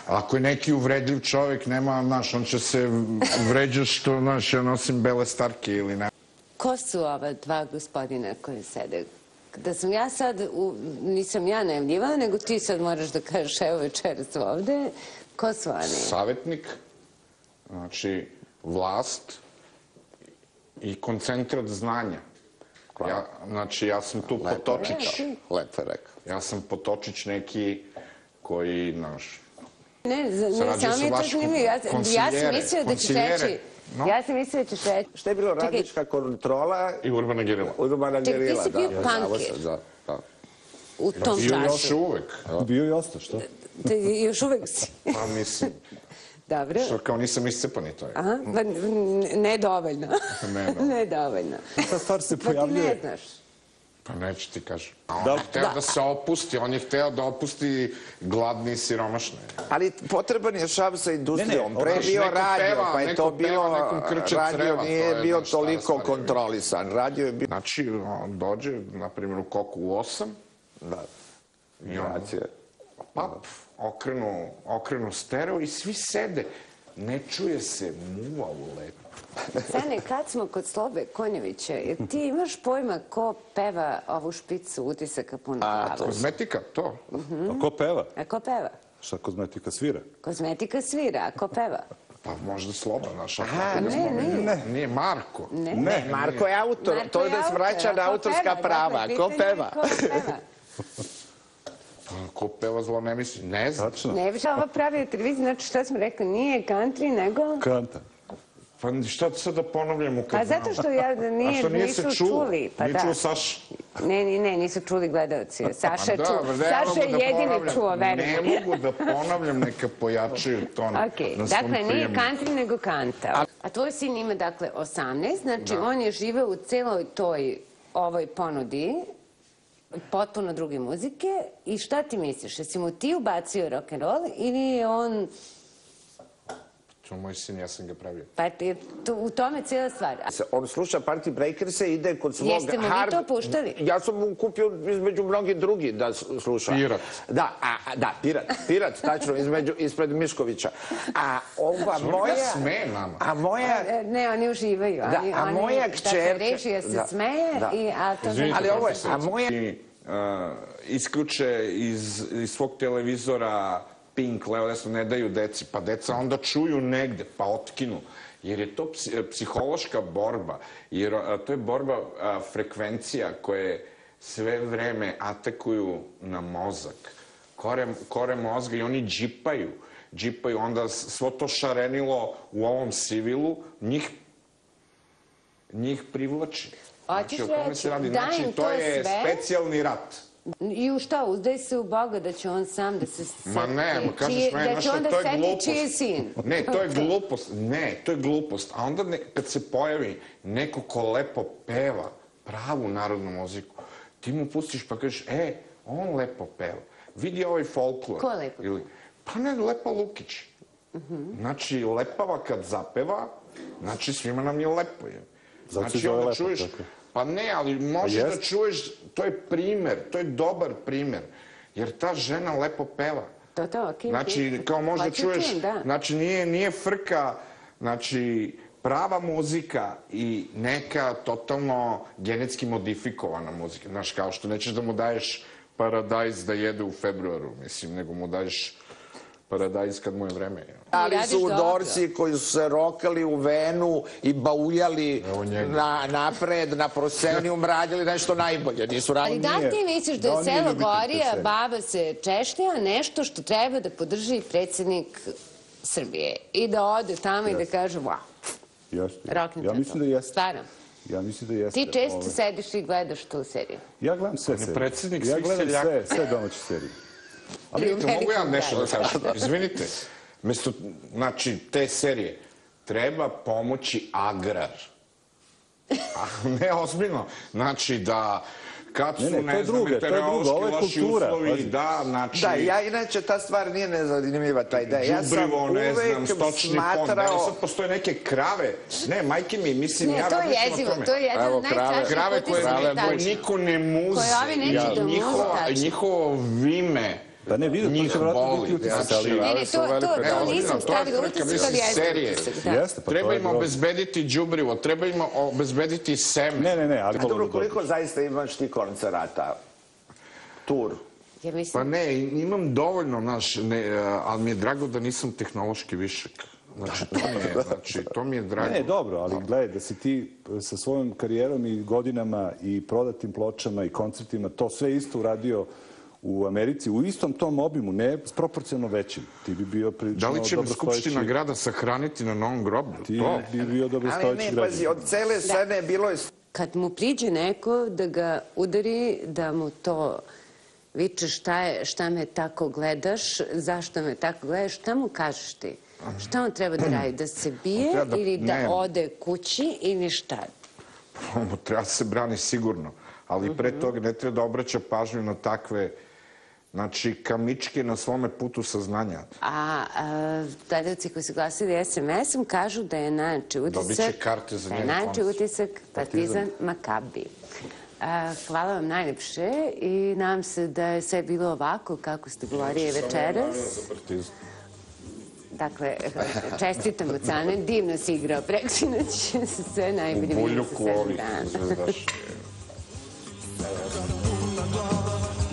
Ako je neki uvredljiv čovjek, nema, znaš, on će se vređati što, znaš, ja nosim bele starke ili ne. Ko su ova dva gospodina koji sede? Da sam ja sad, nisam ja najavljivala, nego ti sad moraš da kažeš evo večeras ovde. Ko su oni? Savjetnik, znači vlast i koncentrat znanja. Znači, ja sam tu potočić. Lepo je rekao. Ja sam potočić neki koji, znaš... Ne, samo mi je to zanimljivo. Ja sam mislila da ćeš reći... Ja sam mislila da ćeš reći... Šta je bilo radnička kontrola? I urbana gerila. Urbana gerila, da. Ček, ti si bio punker u tom času. Bio još uvek. Bio i ostao, što? Još uvek si. Pa mislim... Dobro. Što kao nisam iscepan i to je. Aha, ne dovoljno. Ne dovoljno. Ta stvar se Pa ti pojavljuje... ne znaš. Pa neću ti kažem. On je hteo da se opusti, on je hteo da opusti gladni i siromašni. Ali potreban je šab sa industrijom. Pre je bio radio, pa je to bilo... Radio nije bio toliko kontrolisan. Radio je bio... Znači, on dođe, na primjer, u Koku u 8. Da. I on... Pap, okrenu stereo i svi sede. Ne čuje se muva u lepo. Sene, kad smo kod Slobe Konjevića, ti imaš pojma ko peva ovu špicu utisaka puna glava? Kozmetika, to. A ko peva? A ko peva? Šta kozmetika svira? Kozmetika svira, a ko peva? Pa možda Sloba, znaš. Ne. Nije Marko. Ne, Marko je autor. To je da se vraća na autorska prava. Ko peva? Ko peva zlo ne misli? Ne znam. Ne više ova pravi televizija, znači šta smo rekli, nije country, nego... Kanta. Pa šta ti sad da ponavljamo kad Pa zato što nisu čuli. Nije čuo Saša. Ne, nisu čuli gledalci. Saša je čuo. Saša je jedini čuo, verujem. Ne mogu da ponavljam, neka pojačaju ton na svom prijemu. Dakle, nije country, nego kanta. A tvoj sin ima, dakle, 18, znači on je živeo u celoj toj ovoj ponudi, potpuno druge muzike. I šta ti misliš? Jesi mu ti ubacio rock'n'roll ili je on... To je moj sin, ja sam ga pravio. Pa u tome cijela stvar. On sluša Party Breakers-e, ide kod svog... Jeste mu vi to puštali? Ja sam mu kupio između mnogi drugi da sluša. Pirat. Da, Pirat, tačno, ispred Miškovića. A ova moja... Ja sme nama. A moja... Ne, oni uživaju. A moja kćerka... Režija se smeje, ali ovo je... A moja... Isključe iz svog televizora Pink, levo desno, ne daju deci, pa deca onda čuju negde, pa otkinu. Jer je to psihološka borba, jer to je borba frekvencija koje sve vreme atekuju na mozak. Kore mozga i oni džipaju. Onda svo to šarenilo u ovom sivilu njih privlači. Hoćeš reći, daj im to sve? To je specijalni rat. I u šta, uzdaj se u Boga da će on sam da se seti. Ma ne, kažeš meni, da će on da seti čiji je sin. Ne, to je glupost. Ne, to je glupost. A onda kad se pojavi neko ko lepo peva pravu narodnu muziku, ti mu pustiš pa kažeš, on lepo peva. Vidi ovaj folklor. Ko lepo peva? Pa ne, Lepa Lukić. Znači, lepava kad zapeva, znači svima nam je lepo. Znači, onda čuješ... Pa ne, ali možeš da čuješ, to je primer, to je dobar primer, jer ta žena lepo peva. To, okej. Znači, kao možda čuješ, znači nije frka, znači prava muzika i neka totalno genetski modifikovana muzika. Znaš, kao što nećeš da mu daješ Paradajz da jede u februaru, mislim, nego mu daješ Paradajz kad mu je vreme. Ali su Dorsi koji su se rokali u venu i bauljali napred, na prosenijum, radili nešto najbolje. Ali da li ti misliš da je selo Gorija, baba se češlja, nešto što treba da podrži predsjednik Srbije i da ode tamo i da kaže, wow, roknite to. Ja mislim da jeste. Stvarno. Ja mislim da jeste. Ti često sediš i gledaš tu seriju. Ja gledam sve serije. Ja gledam sve domaće serije. Ali mogu ja nešto da kažem? Izvinite. Mesto, znači, te serije treba pomoći agrar. Ne, ozbiljno. Znači, da kad su, ne znam, meteorološki loši uslovi, da, znači... Da, ja inače, ta stvar nije nezanimljiva, ta ideja. Ja sam uvek smatrao... Sad postoje neke krave. Ne, majke mi, mislim, ja različim o tome. Ne, to je jedan od najstrašnijih krave koje niko ne muzi. Koje ovi neće da muzu, tačno. Njihovo vime Pa ne, vidim, njih to će vratno boli. biti utisak, ali... Ne, to nisam stavila utisak, ali serije. Jeste, pa Treba to je im dobro. obezbediti đubrivo, treba im obezbediti seme. Ne, ali... A dobro, koliko zaista imaš ti koncerata? Tur? Ja mislim... Pa ne, imam dovoljno, ali mi je drago da nisam tehnološki višak. Znači, to mi je drago. Ne, dobro, ali gledaj, da si ti sa svojom karijerom i godinama i prodatim pločama i koncertima to sve isto uradio u Americi, u istom tom obimu, ne proporcionalno većim. Ti bi bio prilično Da li će me dobrostojeći... Skupština grada sahraniti na Novom groblju? Ti bi bio dobrostojeći Ali ne, pazi, od cele scene je bilo je... Kad mu priđe neko da ga udari, da mu to viče šta me tako gledaš, zašto me tako gledaš, šta mu kažeš ti? Šta on treba da radi? Da se bije ili da ode kući ili šta? Treba da se brani sigurno, ali pre toga ne treba da obraća pažnju na takve, znači, kamičke na svome putu saznanja. A gledalci koji su glasili SMS-om kažu da je najjači utisak... karte za da je njen najjači koncert. utisak Partizan Makabi. Hvala vam najlepše i nadam se da je sve bilo ovako kako ste govorili večeras. Dakle, čestitam od Cane, divno si igrao preksinoć, sve najbolje. U buljuku ovih zvezdaša.